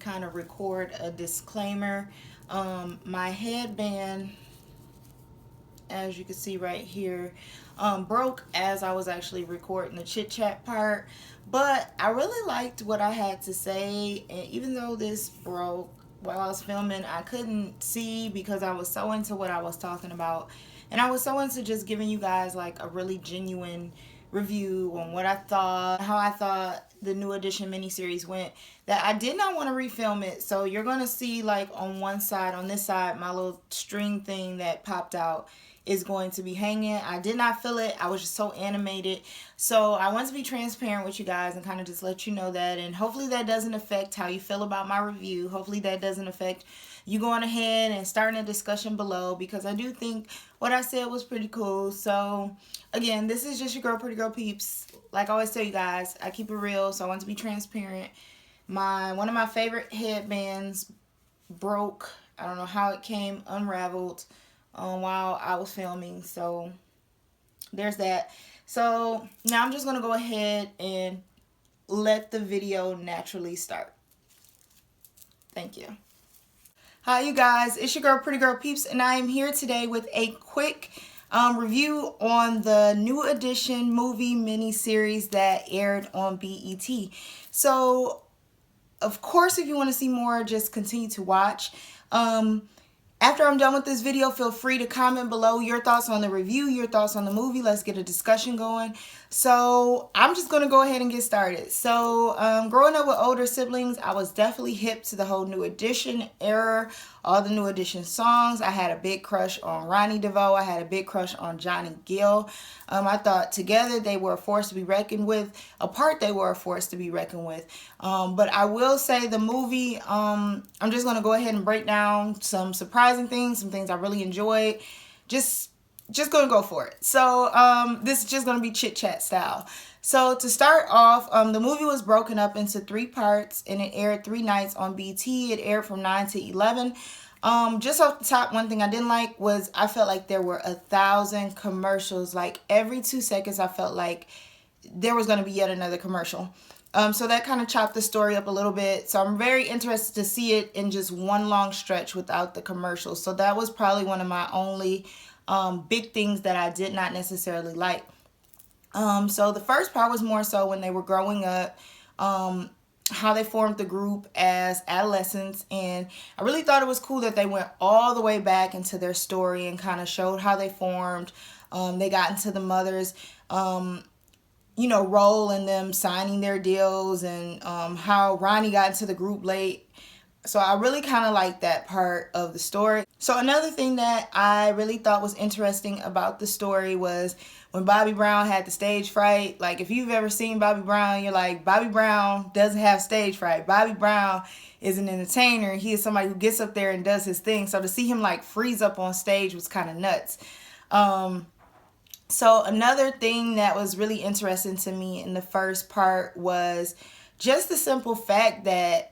kind of record a disclaimer. My headband, as you can see right here, broke as I was actually recording the chit chat part. But I really liked what I had to say, and even though this broke while I was filming, I couldn't see because I was so into what I was talking about. And I was so into just giving you guys like a really genuine review on what I thought, how I thought the new edition miniseries went, that I did not want to refilm it. So you're going to see like on one side, on this side, my little string thing that popped out is going to be hanging. I did not feel it. I was just so animated. So I want to be transparent with you guys and kind of just let you know that. And hopefully that doesn't affect how you feel about my review. Hopefully that doesn't affect you going ahead and starting a discussion below, because I do think what I said was pretty cool. So again, this is just your girl, Pretty Girl Peeps. Like I always tell you guys, I keep it real, so I want to be transparent. One of my favorite headbands broke. I don't know how it came unraveled while I was filming. So there's that. So now I'm just going to go ahead and let the video naturally start. Thank you. Hi you guys, it's your girl Pretty Girl Peeps, and I am here today with a quick review on the new edition movie miniseries that aired on BET. So of course, if you want to see more, just continue to watch. After I'm done with this video, feel free to comment below your thoughts on the review, your thoughts on the movie. Let's get a discussion going. So I'm just going to go ahead and get started. So growing up with older siblings, I was definitely hip to the whole new edition era, all the new edition songs. I had a big crush on Ronnie Devoe. I had a big crush on Johnny Gill. I thought together they were a force to be reckoned with. Apart, they were a force to be reckoned with. But I will say the movie, I'm just going to go ahead and break down some surprising things, some things I really enjoyed. Just going to go for it. So this is just going to be chit chat style. So to start off, the movie was broken up into 3 parts and it aired 3 nights on BT. It aired from 9 to 11. Just off the top, one thing I didn't like was I felt like there were 1,000 commercials. Like every 2 seconds, I felt like there was going to be yet another commercial. So that kind of chopped the story up a little bit. So I'm very interested to see it in just one long stretch without the commercials. So that was probably one of my only big things that I did not necessarily like. So the first part was more so when they were growing up, how they formed the group as adolescents. And I really thought it was cool that they went all the way back into their story and kind of showed how they formed. They got into the mothers, role in them signing their deals, and how Ronnie got into the group late. So I really kind of like that part of the story. So another thing that I really thought was interesting about the story was when Bobby Brown had the stage fright. Like if you've ever seen Bobby Brown, you're like, Bobby Brown doesn't have stage fright. Bobby Brown is an entertainer. He is somebody who gets up there and does his thing. So to see him like freeze up on stage was kind of nuts. So another thing that was really interesting to me in the first part was just the simple fact that,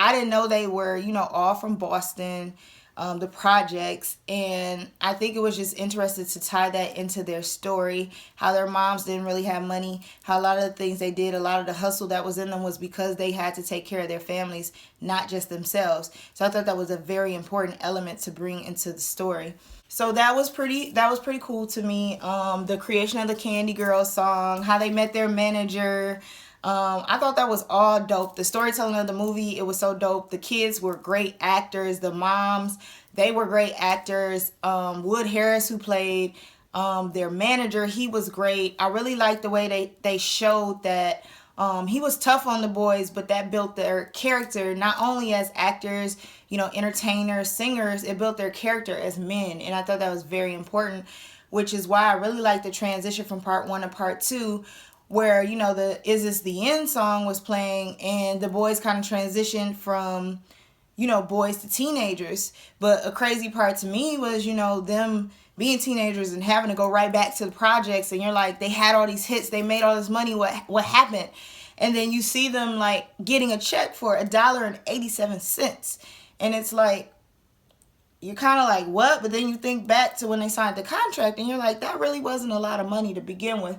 I didn't know they were, all from Boston, the projects. And I think it was just interesting to tie that into their story, how their moms didn't really have money, how a lot of the things they did, a lot of the hustle that was in them was because they had to take care of their families, not just themselves. So I thought that was a very important element to bring into the story. So that was pretty cool to me. The creation of the Candy Girl song, how they met their manager. I thought that was all dope. The storytelling of the movie, it was so dope. The kids were great actors. The moms, they were great actors. Wood Harris, who played their manager, he was great. I really liked the way they showed that he was tough on the boys, but that built their character not only as actors, entertainers, singers. It built their character as men, and I thought that was very important, which is why I really liked the transition from part 1 to part 2, where the Is This the End song was playing, and the boys kind of transitioned from boys to teenagers. But a crazy part to me was them being teenagers and having to go right back to the projects, and you're like, they had all these hits, they made all this money, what happened? And then you see them like getting a check for $1.87, and it's like, you're kind of like, what? But then you think back to when they signed the contract and you're like, that really wasn't a lot of money to begin with.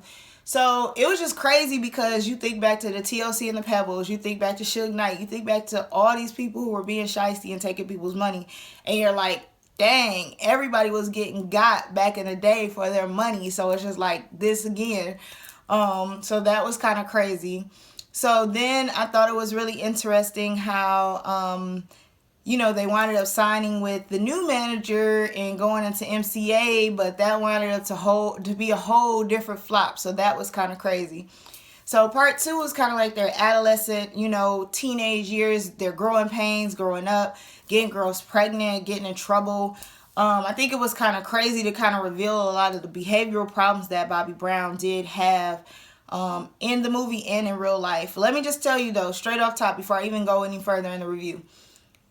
So it was just crazy because you think back to the TLC and the Pebbles, you think back to Suge Knight, you think back to all these people who were being shiesty and taking people's money, and you're like, dang, everybody was getting got back in the day for their money. So it's just like this again. So that was kind of crazy. So then I thought it was really interesting how, you know, they wound up signing with the new manager and going into MCA, but that wound up to be a whole different flop. So that was kind of crazy. So part 2 was kind of like their adolescent, you know, teenage years, their growing pains, growing up, getting girls pregnant, getting in trouble. I think it was kind of crazy to kind of reveal a lot of the behavioral problems that Bobby Brown did have in the movie and in real life. Let me just tell you though, straight off top, before I even go any further in the review,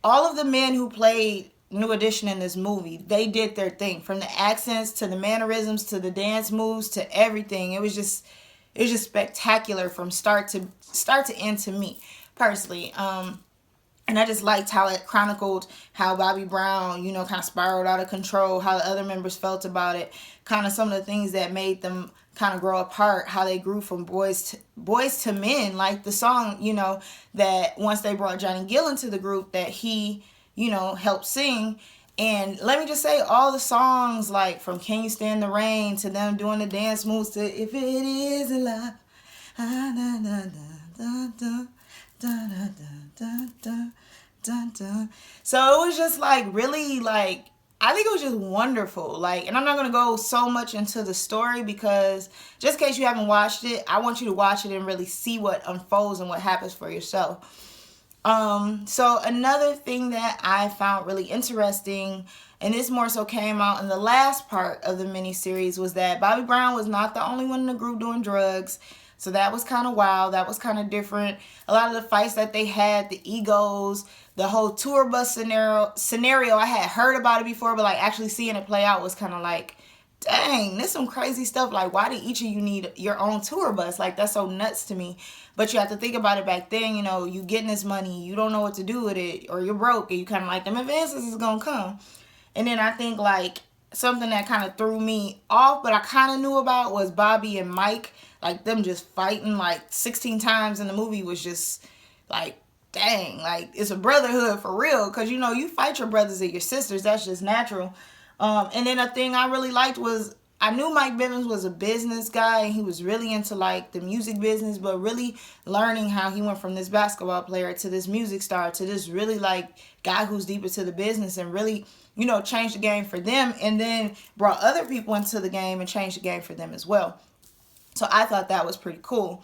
all of the men who played New Edition in this movie, they did their thing, from the accents to the mannerisms to the dance moves to everything. It was just spectacular from start to end to me personally. And I just liked how it chronicled how Bobby Brown, you know, kind of spiraled out of control, how the other members felt about it, kind of some of the things that made them kind of grow apart, how they grew from boys to men, like the song, you know, that once they brought Johnny Gill into the group that he, you know, helped sing. And let me just say, all the songs, like from Can You Stand the Rain to them doing the dance moves to If It Is Alive, so it was just like really, like, I think it was just wonderful. Like, and I'm not gonna go so much into the story because just in case you haven't watched it, I want you to watch it and really see what unfolds and what happens for yourself. So another thing that I found really interesting, and this more so came out in the last part of the miniseries, was that Bobby Brown was not the only one in the group doing drugs. So that was kind of wild. That was kind of different. A lot of the fights that they had, the egos, the whole tour bus scenario, I had heard about it before, but like actually seeing it play out was kind of like, dang, this some crazy stuff. Like, why did each of you need your own tour bus? Like, that's so nuts to me. But you have to think about it back then, you know, you getting this money, you don't know what to do with it, or you're broke, and you kind of like, them advances is going to come. And then I think, like, something that kind of threw me off, but I kind of knew about, was Bobby and Mike. Like, them just fighting, like, 16 times in the movie was just, like, dang. Like, it's a brotherhood for real. Because, you know, you fight your brothers and your sisters. That's just natural. And then a thing I really liked was, I knew Mike Bivens was a business guy, and he was really into, like, the music business, but really learning how he went from this basketball player to this music star to this really, like, guy who's deep into the business and really, you know, changed the game for them, and then brought other people into the game and changed the game for them as well. So I thought that was pretty cool.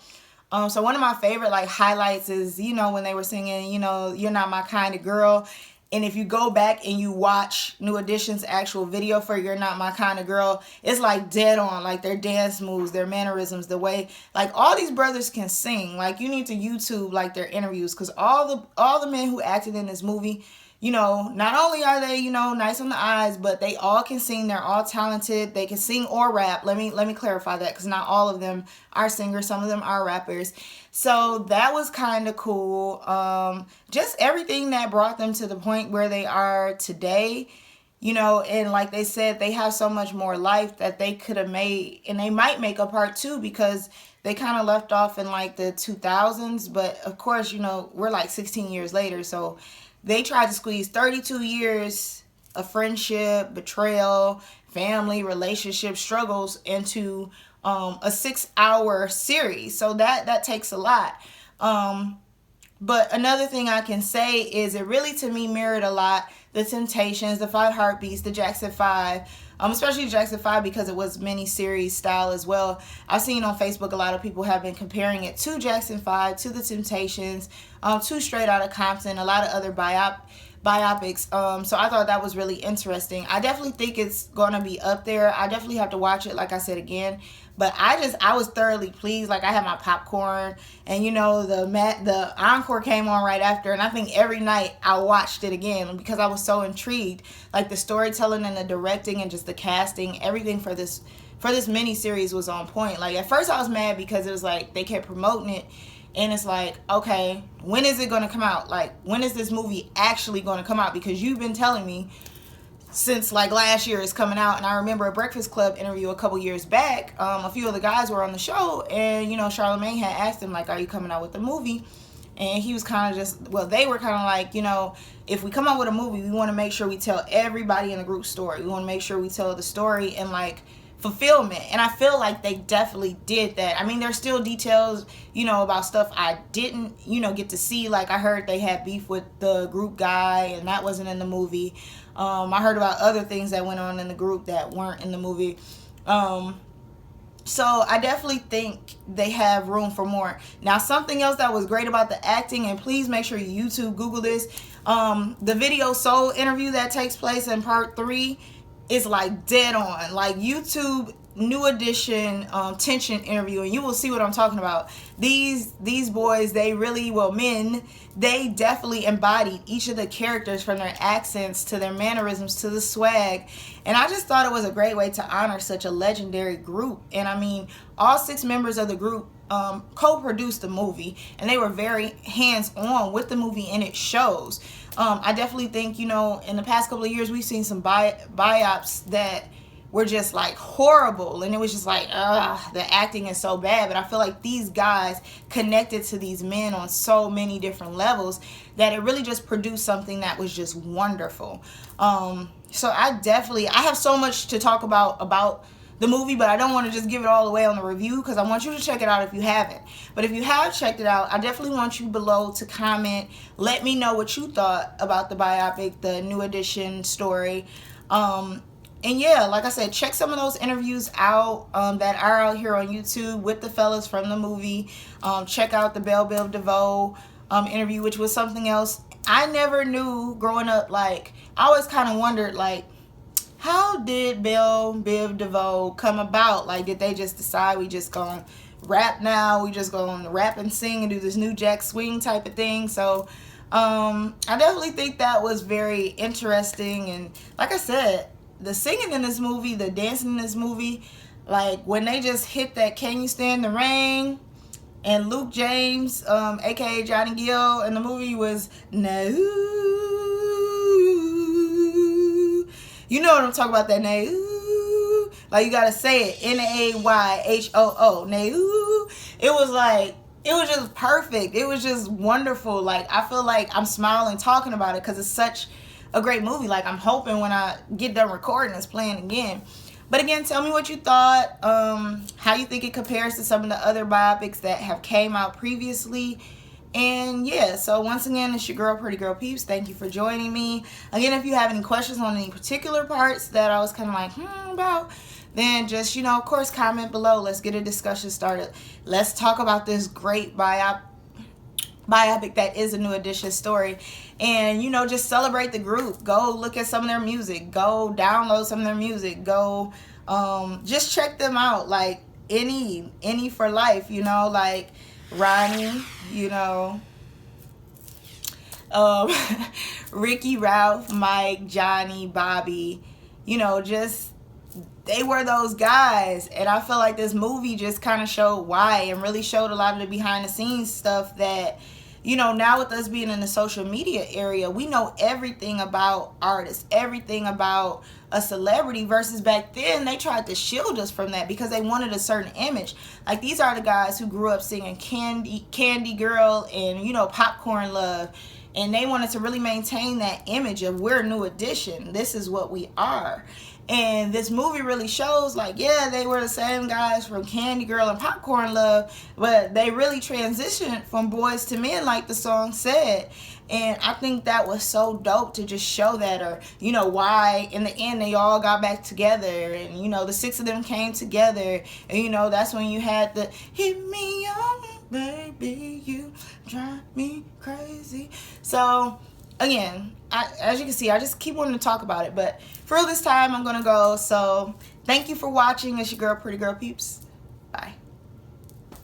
So one of my favorite, like, highlights is, you know, when they were singing, you know, You're Not My Kind of Girl. And if you go back and you watch New Edition's actual video for You're Not My Kind of Girl, it's like dead on, like their dance moves, their mannerisms, the way, like, all these brothers can sing. Like, you need to YouTube, like, their interviews, because all the men who acted in this movie, you know, not only are they, you know, nice on the eyes, but they all can sing. They're all talented. They can sing or rap. Let me clarify that, because not all of them are singers. Some of them are rappers. So that was kind of cool. Just everything that brought them to the point where they are today, you know, and like they said, they have so much more life that they could have made, and they might make a part 2 because they kind of left off in like the 2000s. But of course, you know, we're like 16 years later. So they tried to squeeze 32 years of friendship, betrayal, family, relationship struggles into a 6-hour series. So that takes a lot. But another thing I can say is it really, to me, mirrored a lot the Temptations, the Five Heartbeats, the Jackson 5, especially Jackson 5 because it was mini-series style as well. I've seen on Facebook a lot of people have been comparing it to Jackson 5, to the Temptations, to Straight Outta Compton, a lot of other biopics. So I thought that was really interesting. I definitely think it's going to be up there. I definitely have to watch it, like I said again. But I was thoroughly pleased. Like, I had my popcorn, and, you know, the encore came on right after, and I think every night I watched it again because I was so intrigued. Like, the storytelling and the directing and just the casting, everything for this mini series was on point. Like, at first I was mad because it was like they kept promoting it, and it's like, okay, when is it going to come out? Like, when is this movie actually going to come out? Because you've been telling me since like last year is coming out. And I remember a Breakfast Club interview a couple years back. A few of the guys were on the show, and Charlamagne had asked him like, "Are you coming out with the movie?" And he was kind of just, well, they were kind of like, if we come out with a movie, we want to make sure we tell everybody in the group story. We want to make sure we tell the story and like fulfillment. And I feel like they definitely did that. I mean, there's still details, about stuff I didn't, get to see. Like I heard they had beef with the group guy, and that wasn't in the movie. I heard about other things that went on in the group that weren't in the movie. So I definitely think they have room for more. Now, something else that was great about the acting, and please make sure you YouTube, Google this, the Video Soul interview that takes place in part 3 is like dead on. Like YouTube New Edition tension interview, and you will see what I'm talking about. These boys, they really, men, they definitely embodied each of the characters, from their accents to their mannerisms to the swag. And I just thought it was a great way to honor such a legendary group. And I mean, all 6 members of the group co-produced the movie, and they were very hands-on with the movie, and it shows. I definitely think, in the past couple of years, we've seen some biops that were just like horrible, and it was just like, the acting is so bad. But I feel like these guys connected to these men on so many different levels that it really just produced something that was just wonderful. So I have so much to talk about the movie, but I don't want to just give it all away on the review, because I want you to check it out if you haven't. But if you have checked it out, I definitely want you below to comment. Let me know what you thought about the biopic, the New Edition story. And yeah, like I said, check some of those interviews out that are out here on YouTube with the fellas from the movie. Check out the Biv DeVoe interview, which was something else. I never knew growing up. Like, I always kind of wondered, like, how did Biv DeVoe come about? Like, did they just decide we just gonna rap now? We just gonna rap and sing and do this new jack swing type of thing? So I definitely think that was very interesting. And like I said, the singing in this movie, the dancing in this movie, like when they just hit that "Can You Stand the Rain," and Luke James, aka Johnny Gill, in the movie was "No." You know what I'm talking about, that "No." Like, you gotta say it, N-A-Y-H-O-O, "No." It was like, it was just perfect. It was just wonderful. Like, I feel like I'm smiling talking about it because it's such a great movie. Like, I'm hoping when I get done recording it's playing again. But again, tell me what you thought, how you think it compares to some of the other biopics that have came out previously. And yeah, so once again, it's your girl, Pretty Girl Peeps. Thank you for joining me. Again, if you have any questions on any particular parts that I was kind of like, about, then just, of course, comment below. Let's get a discussion started. Let's talk about this great biopic that is a New Edition story. And, just celebrate the group. Go look at some of their music. Go download some of their music. Go just check them out. Like, any for life, like Ronnie, Ricky, Ralph, Mike, Johnny, Bobby, just, they were those guys. And I feel like this movie just kind of showed why, and really showed a lot of the behind the scenes stuff that, now with us being in the social media area, we know everything about artists, everything about a celebrity, versus back then they tried to shield us from that because they wanted a certain image. Like, these are the guys who grew up singing Candy Girl and, Popcorn Love, and they wanted to really maintain that image of, we're New Edition, this is what we are. And this movie really shows, like, yeah, they were the same guys from Candy Girl and Popcorn Love, but they really transitioned from boys to men, like the song said. And I think that was so dope to just show that, or, why in the end they all got back together, and, the 6 of them came together. And, that's when you had the "Hit Me Up, Baby, You Drive Me Crazy." So, again, as you can see, I just keep wanting to talk about it. But for this time, I'm going to go. So, thank you for watching. It's your girl, Pretty Girl Peeps.